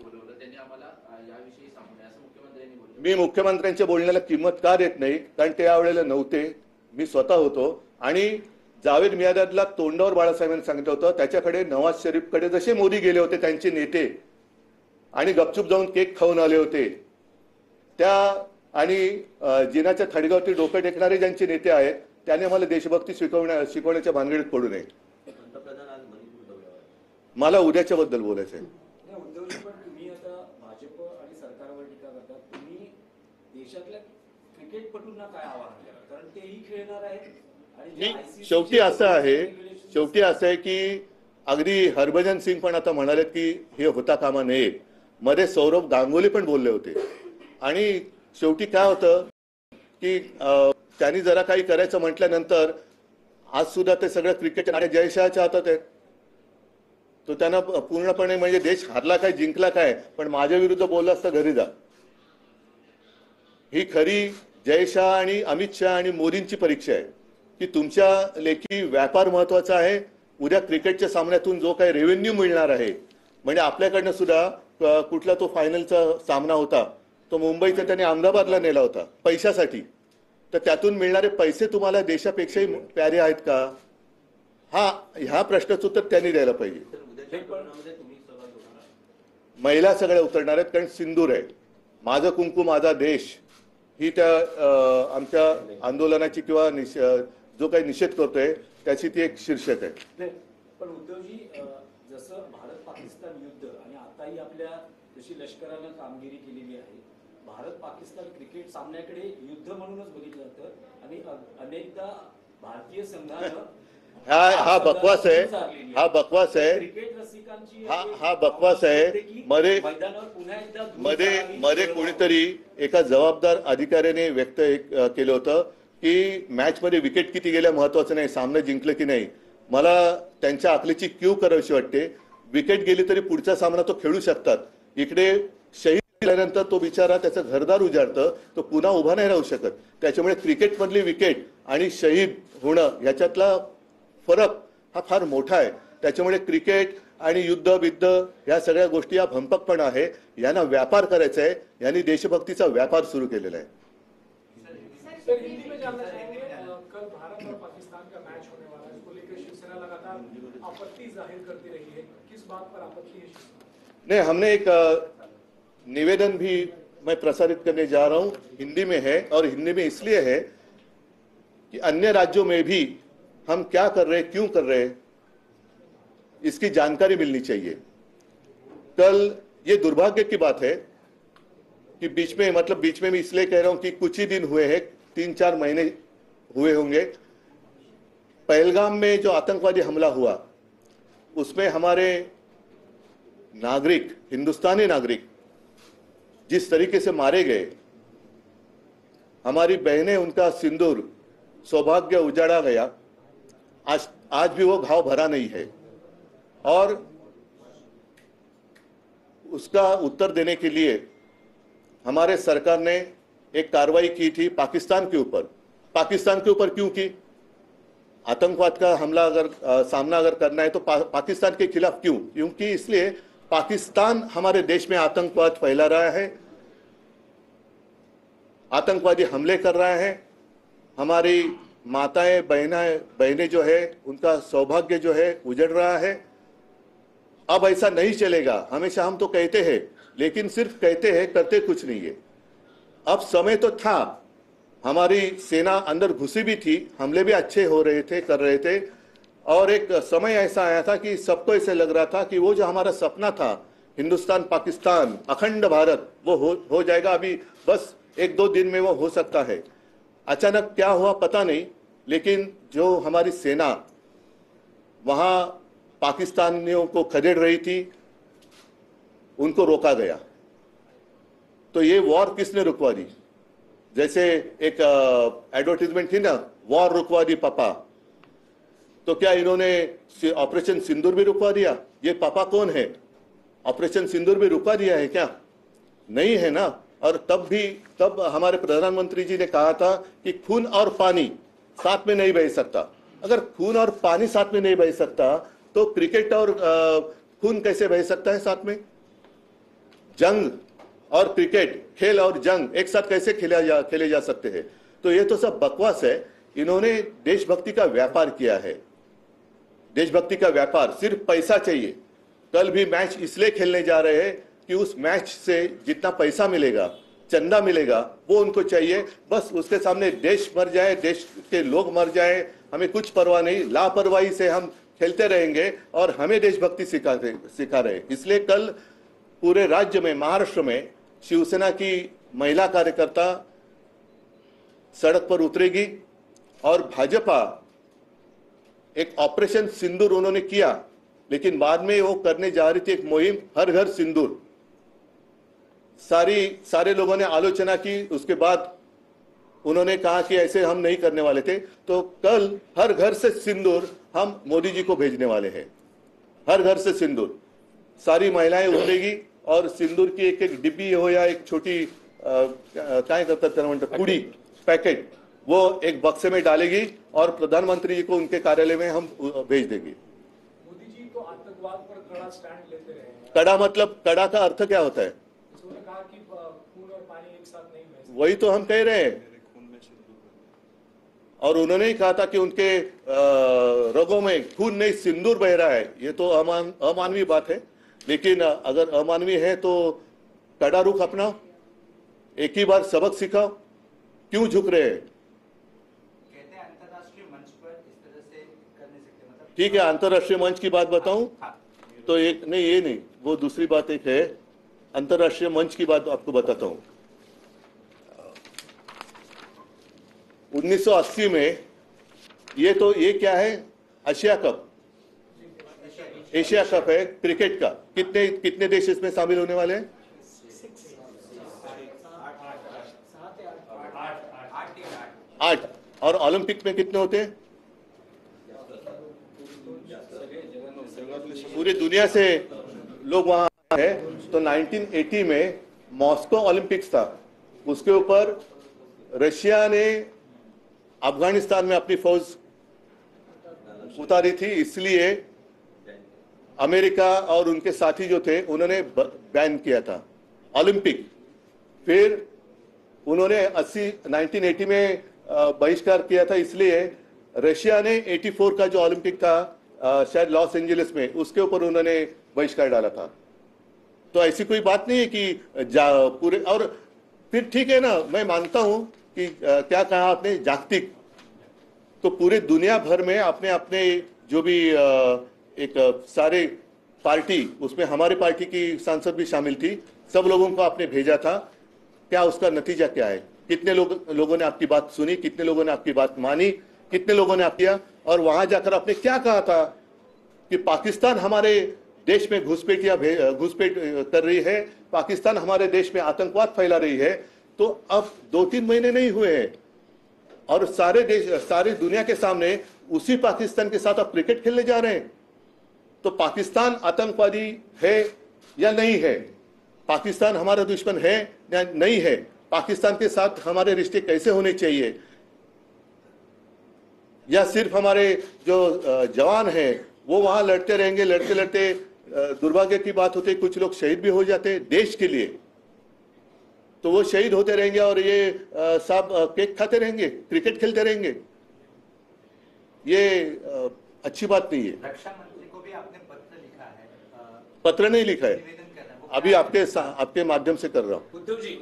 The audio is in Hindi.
बोलवलं, त्यांनी आम्हाला याविषयी सांगू नये असं मुख्यमंत्र्यांनी बोलले. मी मुख्यमंत्र्यांच्या बोलण्याला किंमत का देत नाही, कारण ते यावेळेला नव्हते, मी स्वतः होतो. आणि जावेद मियादादला तोंडावर बाळासाहेबांनी सांगितलं होतं, त्याच्याकडे नवाज शरीफकडे जसे मोदी गेले होते त्यांचे नेते आणि गपचूप जाऊन केक खाऊन आले होते, त्या आणि जिनाच्या थडगावरती डोकं टेकणारे ज्यांचे नेते आहेत त्यांनी आम्हाला देशभक्ती शिकवण्याच्या भानगडीत पडू नये. मला उद्याच्या बद्दल बोलायचं आहे. तुम्ही आता भाजप आणि सरकारवर टीका करतात, तुम्ही देशातल्या क्रिकेटपटूंना काय आवाहन करा, कारण तेही खेळणार आहेत. शेवटी असं आहे की अगदी हरभजन सिंग पण आता म्हणाले की हे होता कामा नये. मध्ये सौरभ गांगुली पण बोलले होते. आणि शेवटी काय होतं की त्यांनी जरा काही करायचं म्हटल्यानंतर आज सुद्धा ते सगळं क्रिकेट आणि जयशहाच्या हातात आहे. तो त्यांना पूर्णपणे म्हणजे देश हारला काय जिंकला काय, पण माझ्या विरुद्ध बोलला असता घरी जा. ही खरी जयशहा आणि अमित शहा आणि मोदींची परीक्षा आहे की तुमच्या लेखी व्यापार महत्वाचा आहे. उद्या क्रिकेटच्या सामन्यातून जो काही रेव्हेन्यू मिळणार आहे, म्हणजे आपल्याकडनं सुद्धा कुठला तो फायनलचा सामना होता तो मुंबईचा त्यांनी अहमदाबादला नेला होता पैशासाठी, तर त्यातून मिळणारे पैसे तुम्हाला देशापेक्षाही प्यारे आहेत का? ह्या प्रश्नाचं उत्तर त्यांनी द्यायला पाहिजे. महिला सगळ्या उतरणार आहेत, कारण सिंदूर आहे. माझं कुंकू माझा देश ही त्या आमच्या आंदोलनाची किंवा जो काही निषेध करतोय त्याची ती एक शीर्षक आहे. पण उद्धवजी, जसं भारत पाकिस्तान युद्ध आणि आताही आपल्या जशी लष्करानं कामगिरी केलेली आहे, भारत पाकिस्तान क्रिकेट सामन्याकडे युद्ध म्हणूनच बघितलं जातं आणि अनेकदा भारतीय संघानं हा बकवास आहे. हा बकवास आहे. मध्ये कोणीतरी एका जबाबदार अधिकाऱ्याने व्यक्त केलं होतं की मॅच मध्ये विकेट किती गेल्या महत्वाचं नाही, सामना जिंकलं की नाही. मला त्यांच्या आकलीची क्यू करावीशी वाटते. विकेट गेली तरी पुढचा सामना तो खेळू शकतात. इकडे शहीद झाल्यानंतर तो बिचारा त्याचं घरदार उजाडतं, तो पुन्हा उभा नाही राहू शकत. त्याच्यामुळे क्रिकेट मधली विकेट आणि शहीद होणं ह्याच्यातला फरक हा फार मोठा आहे. त्याच्यामुळे क्रिकेट आणि युद्ध बिद्ध ह्या सगळ्या गोष्टी या भंपकपण आहे. यांना व्यापार करायचा आहे. यांनी देशभक्तीचा व्यापार सुरू केलेला आहे. नहीं, हमने एक निवेदन भी मैं प्रसारित करने जा रहा हूं, हिंदी में है. और हिंदी में इसलिए है कि अन्य राज्यों में भी हम क्या कर रहे हैं, क्यों कर रहे हैं, इसकी जानकारी मिलनी चाहिए. कल ये दुर्भाग्य की बात है कि बीच में मैं इसलिए कह रहा हूं कि कुछ ही दिन हुए हैं, 3-4 महीने हुए होंगे. पहलगाम में जो आतंकवादी हमला हुआ उसमें हमारे नागरिक, हिंदुस्तानी नागरिक जिस तरीके से मारे गए, हमारी बहनें, उनका सिंदूर, सौभाग्य उजाड़ा गया. आज भी वो घाव भरा नहीं है. और उसका उत्तर देने के लिए हमारे सरकार ने एक कार्रवाई की थी पाकिस्तान के ऊपर. पाकिस्तान के ऊपर क्यों की? आतंकवाद का हमला सामना अगर करना है तो पाकिस्तान के खिलाफ क्यों? क्योंकि इसलिए पाकिस्तान हमारे देश में आतंकवाद फैला रहा है, आतंकवादी हमले कर रहा है. हमारी माताएं बहनें जो है उनका सौभाग्य जो है उजड़ रहा है. अब ऐसा नहीं चलेगा. हमेशा हम तो कहते हैं, लेकिन सिर्फ कहते हैं, करते कुछ नहीं है. अब समय तो था, हमारी सेना अंदर घुसी भी थी, हमले भी अच्छे हो रहे थे, कर रहे थे. और एक समय ऐसा आया था कि सबको ऐसे लग रहा था कि वो जो हमारा सपना था, हिंदुस्तान पाकिस्तान अखंड भारत, वो हो जाएगा. अभी बस 1-2 दिन में वो हो सकता है. अचानक क्या हुआ पता नहीं, लेकिन जो हमारी सेना वहां पाकिस्तानियों को खदेड़ रही थी, उनको रोका गया. तो ये वॉर किसने रुकवा दी? जैसे एक एडवर्टीजमेंट थी ना, वॉर रुकवा दी पापा. तो क्या इन्होंने ऑपरेशन सिंदूर भी रुकवा दिया? ये पापा कौन है? ऑपरेशन सिंदूर भी रुकवा दिया है क्या? नहीं है ना. और तब हमारे प्रधानमंत्री जी ने कहा था कि खून और पानी साथ में नहीं बह सकता. अगर खून और पानी साथ में नहीं बह सकता तो क्रिकेट और खून कैसे बह सकता है साथ में? जंग और क्रिकेट, खेल और जंग एक साथ कैसे खेले जा सकते हैं? तो ये तो सब बकवास है। इन्होंने देशभक्ति का व्यापार किया है, देशभक्ति का व्यापार। सिर्फ पैसा चाहिए। कल भी मैच इसलिए खेलने जा रहे हैं कि उस मैच से जितना पैसा मिलेगा, चंदा मिलेगा, वो उनको चाहिए। बस उसके सामने देश मर जाए, देश के लोग मर जाए, हमें कुछ परवाह नहीं। लापरवाही से हम खेलते रहेंगे और हमें देशभक्ति सिखा रहे। इसलिए कल पूरे राज्य में, महाराष्ट्र में शिवसेना की महिला कार्यकर्ता सड़क पर उतरेगी और भाजपा एक ऑपरेशन सिंदूर उन्होंने किया, लेकिन बाद में वो करने जा रही थी एक मुहिम हर घर सिंदूर। सारे लोगों ने आलोचना की, उसके बाद उन्होंने कहा कि ऐसे हम नहीं करने वाले थे। तो कल हर घर से सिंदूर हम मोदी जी को भेजने वाले हैं। हर घर से सिंदूर, सारी महिलाएं उतरेगी और सिंदूर की एक एक डिब्बी हो या एक छोटी काय करतात पुड़ी पैकेट, वो एक बक्से में डालेगी और प्रधानमंत्री जी को उनके कार्यालय में हम भेज देंगे। मोदी जी तो आतंकवाद पर कड़ा स्टैंड लेते रहे हैं। कड़ा मतलब, कड़ा का अर्थ क्या होता है? उन्होंने कहा कि खून और पानी एक साथ नहीं बह सकते। वही तो हम कह रहे हैं। और उन्होंने ही कहा था कि उनके रगों में खून नहीं सिंदूर बह रहा है। ये तो अमानवीय बात है। लेकिन अगर अमानवीय है तो कड़ा रुख अपनाओ, एक ही बार सबक सिखाओ। क्यों झुक रहे हैं? कहते हैं अंतर्राष्ट्रीय मंच पर इस तरह से कर नहीं सकते, मतलब ठीक है, अंतर्राष्ट्रीय मंच की बात बताऊं तो एक नहीं, ये नहीं, वो दूसरी बात एक है। अंतर्राष्ट्रीय मंच की बात आपको बताता हूं। 1980 में ये क्या है? एशिया कप, एशिया कप है क्रिकेट का। कितने देश इसमें शामिल होने वाले हैं? 8। और ओलंपिक में कितने होते हैं? पूरी दुनिया से लोग वहां है। तो 1980 में मॉस्को ओलंपिक्स था, उसके ऊपर रशिया ने अफगानिस्तान में अपनी फौज उतारी थी, इसलिए अमेरिका और उनके साथी जो थे उन्होंने बैन किया था ओलंपिक। फिर उन्होंने 1980 में बहिष्कार किया था, इसलिए रशिया ने 84 का जो ओलंपिक था शायद लॉस एंजलिस में, उसके ऊपर उन्होंने बहिष्कार डाला था। तो ऐसी कोई बात नहीं है कि पूरे। और फिर ठीक है ना, मैं मानता हूं कि क्या कहा आपने, जागतिक, तो पूरे दुनिया भर में अपने अपने जो भी एक सारे पार्टी, उसमें हमारे पार्टी की सांसद भी शामिल थी, सब लोगों को आपने भेजा था। क्या उसका नतीजा क्या है? कितने लोगों ने आपकी बात सुनी, कितने लोगों ने आपकी बात मानी, कितने लोगों ने आप किया? और वहां जाकर आपने क्या कहा था कि पाकिस्तान हमारे देश में घुसपैठ कर रही है, पाकिस्तान हमारे देश में आतंकवाद फैला रही है। तो अब 2-3 महीने नहीं हुए हैं और सारी दुनिया के सामने उसी पाकिस्तान के साथ आप क्रिकेट खेलने जा रहे हैं। तो पाकिस्तान आतंकवादी है या नहीं है? पाकिस्तान हमारा दुश्मन है या नहीं है? पाकिस्तान के साथ हमारे रिश्ते कैसे होने चाहिए? या सिर्फ हमारे जो जवान हैं वो वहां लड़ते रहेंगे, लड़ते लड़ते दुर्भाग्य की बात होती है कुछ लोग शहीद भी हो जाते हैं देश के लिए, तो वो शहीद होते रहेंगे और ये सब केक खाते रहेंगे, क्रिकेट खेलते रहेंगे। ये अच्छी बात नहीं है। रक्षा मंत्री को भी आपने पत्र लिखा है? पत्र नहीं लिखा है, निवेदन कर रहे हैं वो अभी आपके माध्यम से कर रहा हूं। उद्धव जी